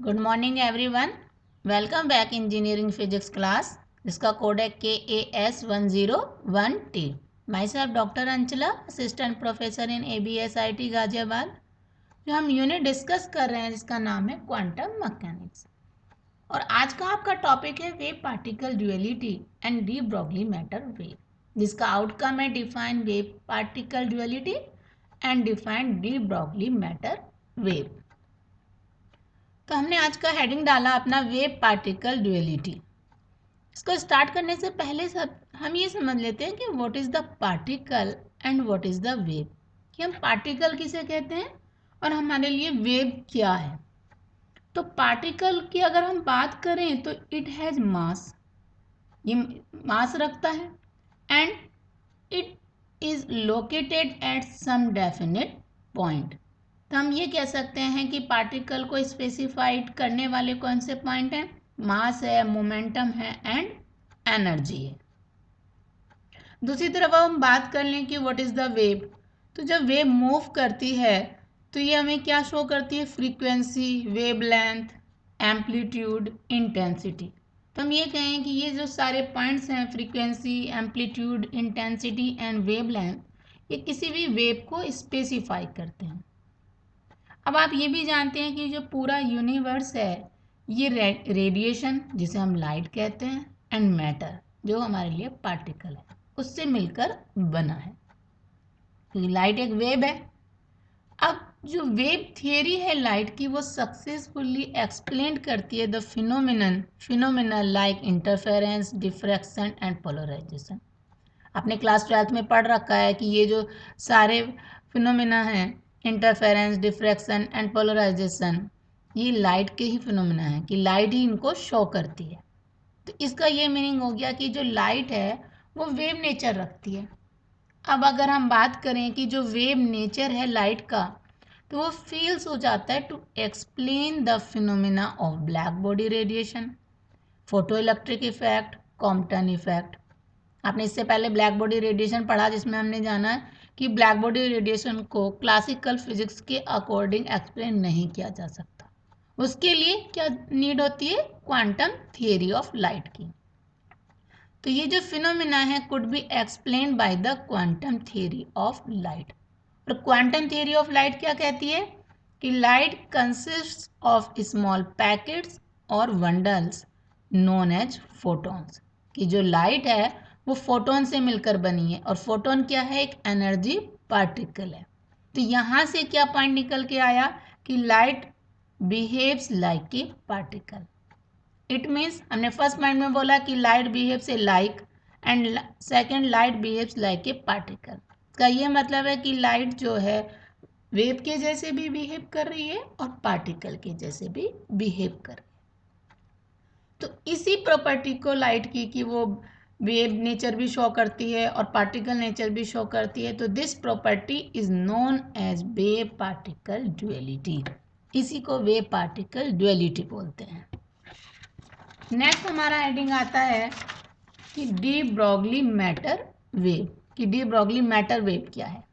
Good morning everyone. Welcome back engineering physics class जिसका code है KAS1012। My self doctor Anchala, assistant professor in ABSIT Ghaziabad. जो हम unit discuss कर रहे हैं जिसका नाम है क्वांटम मैकेनिक्स, और आज का आपका टॉपिक है wave particle duality and D Broglie matter wave, जिसका आउटकम है define wave particle duality and define D Broglie matter wave. तो हमने आज का हेडिंग डाला अपना वेव पार्टिकल ड्यूअलिटी। इसको स्टार्ट करने से पहले हम ये समझ लेते हैं कि what is the particle and what is the wave, कि हम पार्टिकल किसे कहते हैं और हमारे लिए वेव क्या है। तो पार्टिकल की अगर हम बात करें तो इट हैज मास, ये मास रखता है, and it is located at some definite point. तो हम ये कह सकते हैं कि पार्टिकल को स्पेसिफाइड करने वाले कौन से पॉइंट हैं? मास है, मोमेंटम है एंड एनर्जी है। दूसरी तरफ हम बात कर लें कि व्हाट इज द वेव, तो जब वेव मूव करती है तो ये हमें क्या शो करती है? Frequency, wavelength, amplitude, intensity. तो हम ये कहें कि ये जो सारे पॉइंट्स हैं, frequency, amplitude, intensity and wavelength, ये किसी भी वेव को स्पेसिफाई करते हैं। अब आप ये भी जानते हैं कि जो पूरा यूनिवर्स है ये रेडिएशन, जिसे हम लाइट कहते हैं, एंड मैटर, जो हमारे लिए पार्टिकल है, उससे मिलकर बना है। क्योंकि लाइट एक वेव है। अब जो वेव थियरी है लाइट की, वो सक्सेसफुली एक्सप्लेन करती है the phenomena like interference, diffraction and polarisation. आपने क्लास 12th में पढ़ रखा है कि ये जो सारे फिनोमिना हैं, इंटरफेरेंस, डिफ्रैक्शन एंड पोलराइजेशन, ये लाइट के ही फिनोमिना हैं, कि लाइट ही इनको शो करती है। तो इसका ये मीनिंग हो गया कि जो लाइट है वो वेव नेचर रखती है। अब अगर हम बात करें कि जो वेव नेचर है लाइट का, तो वो फील्स हो जाता है to explain the phenomena of black body radiation, photo electric effect, Compton effect. आपने इससे पहले ब्लैक बॉडी रेडिएशन पढ़ा, जिसमें हमने जाना कि ब्लैक बॉडी रेडिएशन को क्लासिकल फिजिक्स के अकॉर्डिंग एक्सप्लेन नहीं किया जा सकता। उसके लिए क्या नीड होती है? क्वांटम थियरी ऑफ लाइट की। तो ये जो फिनोमिना है could be explain by the quantum theory of light. और क्वांटम थियरी ऑफ लाइट क्या कहती है? कि light consist of small packets और बंडल्स नोन एज फोटॉन्स, कि जो लाइट है वो फोटोन से मिलकर बनी है, और फोटोन क्या है? एक एनर्जी पार्टिकल है। तो यहाँ से क्या पॉइंट निकल के आया कि light behaves like a particle. It means हमने फर्स्ट पॉइंट में बोला कि light behaves A like, and second light behaves like a particle. इसका ये मतलब है कि लाइट जो है वेव के जैसे भी बिहेव कर रही है और पार्टिकल के जैसे भी बिहेव कर रही है। तो इसी प्रॉपर्टी को लाइट की कि वो वेव नेचर भी शो करती है और पार्टिकल नेचर भी शो करती है, तो this property is known as wave particle duality. इसी को वेव पार्टिकल ड्यूअलिटी बोलते हैं। नेक्स्ट हमारा हेडिंग आता है कि डी ब्रॉगली मैटर वेव, कि डी ब्रॉगली मैटर वेव क्या है।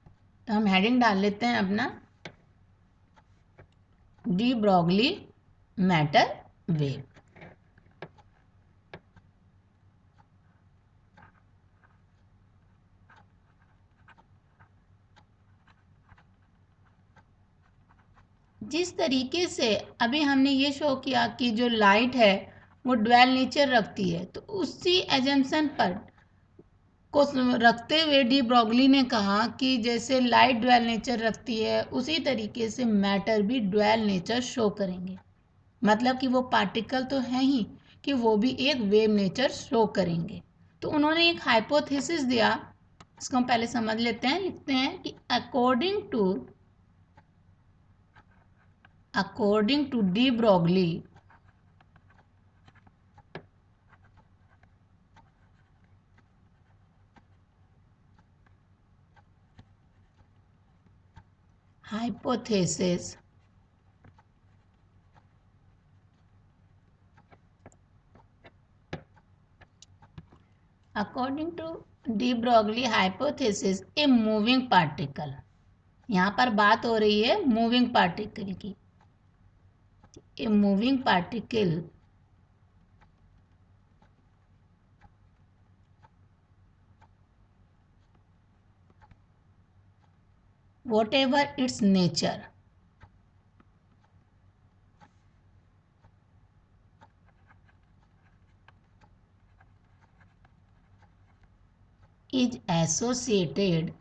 तो हम हेडिंग डाल लेते हैं अपना डी ब्रॉगली मैटर वेव। जिस तरीके से अभी हमने ये शो किया कि जो लाइट है वो ड्वेल नेचर रखती है, तो उसी एजम्पशन पर को रखते हुए डी ब्रॉगली ने कहा कि जैसे लाइट ड्वेल नेचर रखती है, उसी तरीके से मैटर भी ड्वेल नेचर शो करेंगे। मतलब कि वो पार्टिकल तो है ही, कि वो भी एक वेव नेचर शो करेंगे। तो उन्होंने एक हाइपोथेसिस दिया, इसको हम पहले समझ लेते हैं। लिखते हैं कि according to de Broglie, hypothesis according to de Broglie hypothesis a moving particle, यहाँ पर बात हो रही है मूविंग पार्टिकल की, a moving particle whatever its nature is associated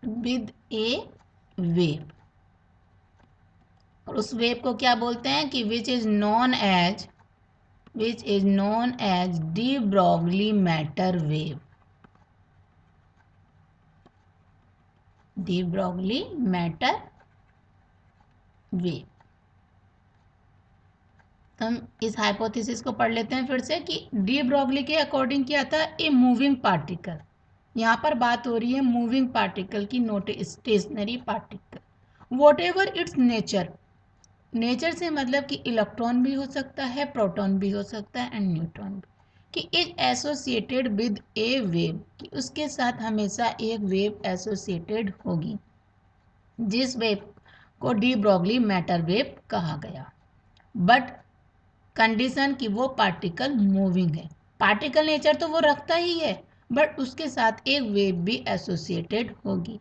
with a wave, और उस वेव को क्या बोलते हैं कि which is known as de Broglie matter wave, de Broglie matter wave. तो हम इस हाइपोथेसिस को पढ़ लेते हैं फिर से कि डी ब्रॉगली के अकॉर्डिंग क्या था, ए मूविंग पार्टिकल, यहाँ पर बात हो रही है मूविंग पार्टिकल की, not stationary particle, whatever its nature, nature से मतलब कि इलेक्ट्रॉन भी हो सकता है, प्रोटॉन भी हो सकता है एंड न्यूट्रॉन भी, कि is associated with A wave, कि उसके साथ हमेशा एक वेव एसोसिएटेड होगी, जिस वेव को डी ब्रॉगली मैटर वेव कहा गया। बट कंडीशन कि वो पार्टिकल मूविंग है, पार्टिकल नेचर तो वो रखता ही है, बट उसके साथ एक वेव भी एसोसिएटेड होगी।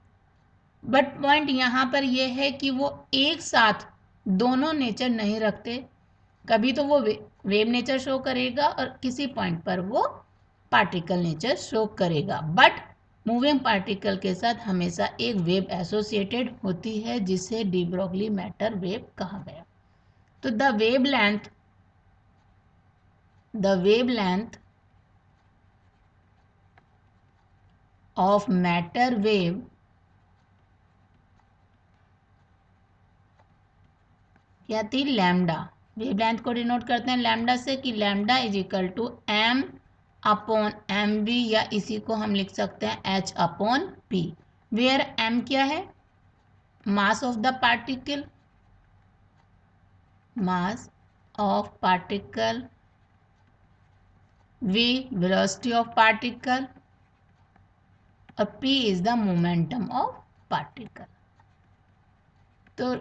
बट पॉइंट यहाँ पर यह है कि वो एक साथ दोनों नेचर नहीं रखते, कभी तो वो वेव नेचर शो करेगा और किसी पॉइंट पर वो पार्टिकल नेचर शो करेगा, बट मूविंग पार्टिकल के साथ हमेशा एक वेव एसोसिएटेड होती है, जिसे डी ब्रॉगली मैटर वेव कहा गया। तो the wavelength of matter wave क्या थी, लैम्डा, वेवलेंथ को डिनोट करते हैं लैम्डा से, कि lambda is equal to m upon M V, या इसी को हम लिख सकते हैं h upon p, where m क्या है, mass of the particle, mass of particle, v velocity of particle, और p is the momentum of particle. तो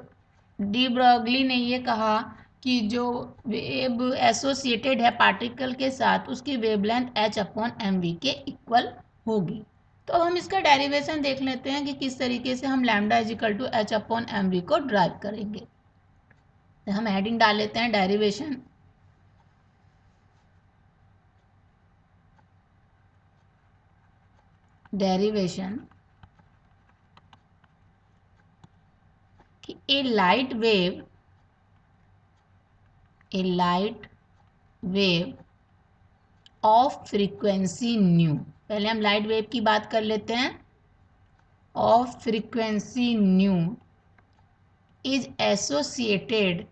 डी ब्रॉगली ने ये कहा कि जो वेव एसोसिएटेड है पार्टिकल के साथ, उसकी wavelength h upon M V के इक्वल होगी। तो अब हम इसका डेरिवेशन देख लेते हैं कि किस तरीके से हम lambda is equal to h upon M V को ड्राइव करेंगे। तो हम हेडिंग डाल लेते हैं डेरिवेशन। डेरिवेशन कि a light wave of frequency nu, पहले हम लाइट वेव की बात कर लेते हैं, of frequency nu is associated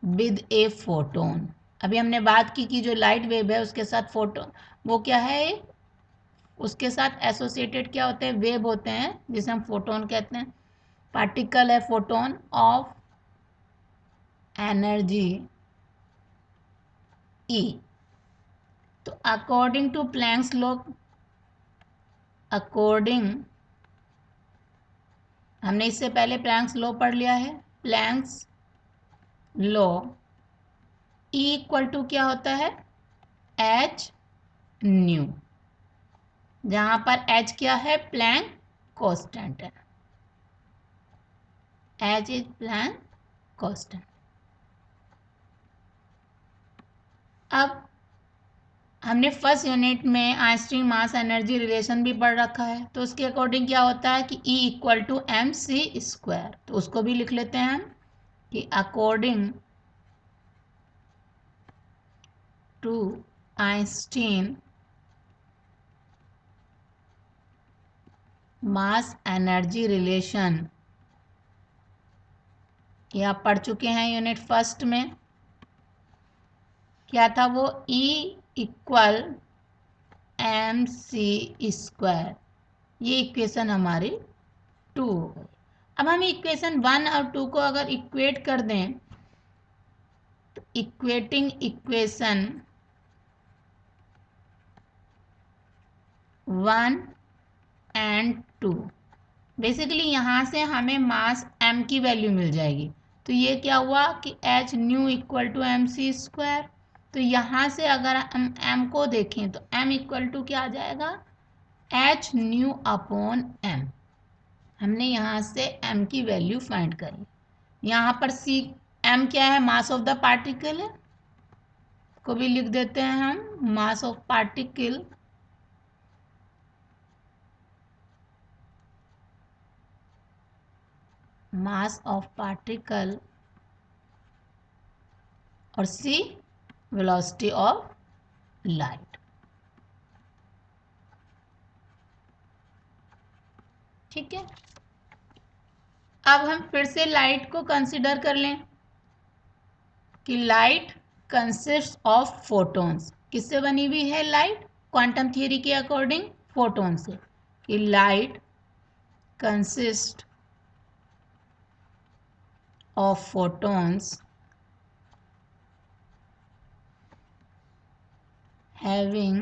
with a photon. अभी हमने बात की कि जो लाइट वेव है उसके साथ फोटोन, वो क्या है, उसके साथ एसोसिएटेड क्या होते हैं, वेव होते हैं, जिसे हम फोटोन कहते हैं। पार्टिकल है फोटोन ऑफ एनर्जी ई। तो अकॉर्डिंग टू प्लैंक्स लॉ, हमने इससे पहले प्लैंक्स लॉ पढ़ लिया है, Planck's law E equal to क्या होता है, एच न्यू, जहां पर एच क्या है, प्लैंक कांस्टेंट है, एच इज प्लैंक कांस्टेंट। अब हमने फर्स्ट यूनिट में आइंस्टीन मास एनर्जी रिलेशन भी पढ़ रखा है, तो उसके अकॉर्डिंग क्या होता है कि E equal to M C square, तो उसको भी लिख लेते हैं हम कि according to Einstein mass energy relation, ये आप पढ़ चुके हैं यूनिट फर्स्ट में, क्या था वो, E equal M C square, ये इक्वेशन हमारी 2 हो गई। अब हम इक्वेशन 1 और 2 को अगर इक्वेट कर दें, तो equating equation 1 and n2। Basically यहाँ से हमें मास m की वैल्यू मिल जाएगी। तो ये क्या हुआ कि h nu equal to M C square. तो यहाँ से अगर हम m को देखें तो m इक्वल टू क्या आ जाएगा, h न्यू अपॉन m। हमने यहाँ से m की वैल्यू फाइंड करी। यहाँ पर c m क्या है, मास ऑफ द पार्टिकल है, को भी लिख देते हैं हम मास of particle. Mass of particle और c वेलोसिटी ऑफ लाइट। ठीक है, अब हम फिर से लाइट को कंसीडर कर लें कि लाइट कंसिस्ट ऑफ फोटॉन्स। किससे बनी हुई है लाइट, क्वांटम थियरी के अकॉर्डिंग फोटॉन से, कि light consist of photons having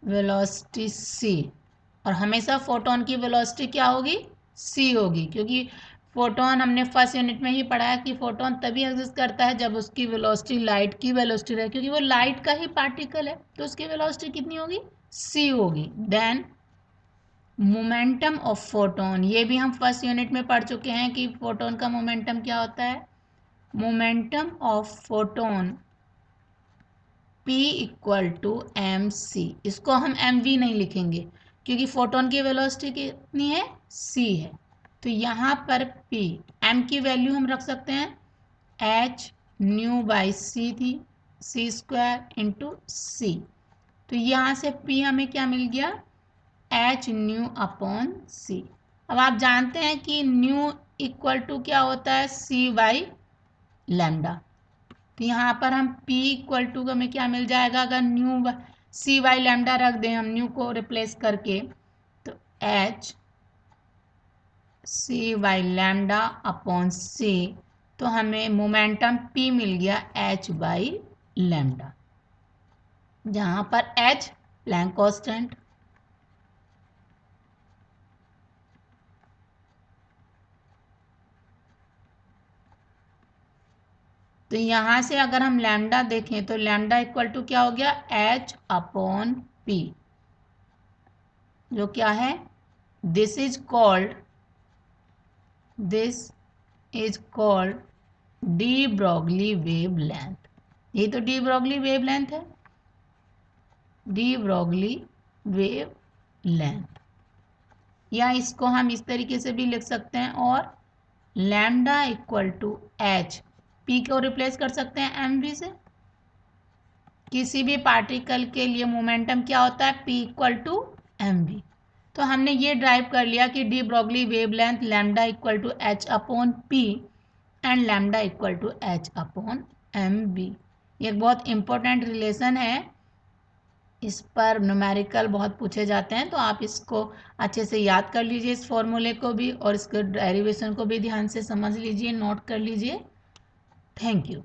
velocity c। और हमेशा फोटॉन की वेलोसिटी क्या होगी, c होगी, क्योंकि फोटॉन हमने फर्स्ट यूनिट में ही पढ़ा है कि फोटॉन तभी एग्जिस्ट करता है जब उसकी वेलोसिटी लाइट की वेलोसिटी रहे, क्योंकि वो लाइट का ही पार्टिकल है, तो उसकी वेलोसिटी कितनी होगी, c होगी। देन मोमेंटम ऑफ फोटॉन, ये भी हम फर्स्ट यूनिट में पढ़ चुके हैं कि फोटॉन का मोमेंटम क्या होता है, momentum of photon P equal to M C. इसको हम एम वी नहीं लिखेंगे क्योंकि फोटॉन की वेलोसिटी कितनी है, c है। तो यहाँ पर P m की वैल्यू हम रख सकते हैं h न्यू बाई c थी, c स्क्वायर इंटू c। तो यहाँ से P हमें क्या मिल गया, h न्यू अपॉन c। अब आप जानते हैं कि न्यू इक्वल टू क्या होता है, c बाई लैम्डा। तो यहाँ पर हम P इक्वल टू हमें क्या मिल जाएगा, अगर न्यू c बाई लैम्डा रख दें हम न्यू को रिप्लेस करके, तो h c by lambda upon c। तो हमें मोमेंटम P मिल गया h बाई लैम्डा, जहाँ पर h प्लैंक कांस्टेंट। तो यहाँ से अगर हम लैम्डा देखें तो लैम्डा इक्वल टू क्या हो गया, h अपॉन p, जो क्या है, this is called D Broglie wave length. ये तो डी ब्रॉगली वेव लेंथ है, डी ब्रॉगली वेव लेंथ। या इसको हम इस तरीके से भी लिख सकते हैं, और lambda equal to H, P को रिप्लेस कर सकते हैं एम वी से। किसी भी पार्टिकल के लिए मोमेंटम क्या होता है, P equal to M V. तो हमने ये ड्राइव कर लिया कि de Broglie wavelength lambda equal to H upon P and lambda equal to H upon M V. ये एक बहुत इंपॉर्टेंट रिलेशन है, इस पर न्यूमेरिकल बहुत पूछे जाते हैं, तो आप इसको अच्छे से याद कर लीजिए, इस फॉर्मूले को भी और इसके डेरिवेशन को भी ध्यान से समझ लीजिए, नोट कर लीजिए। Thank you.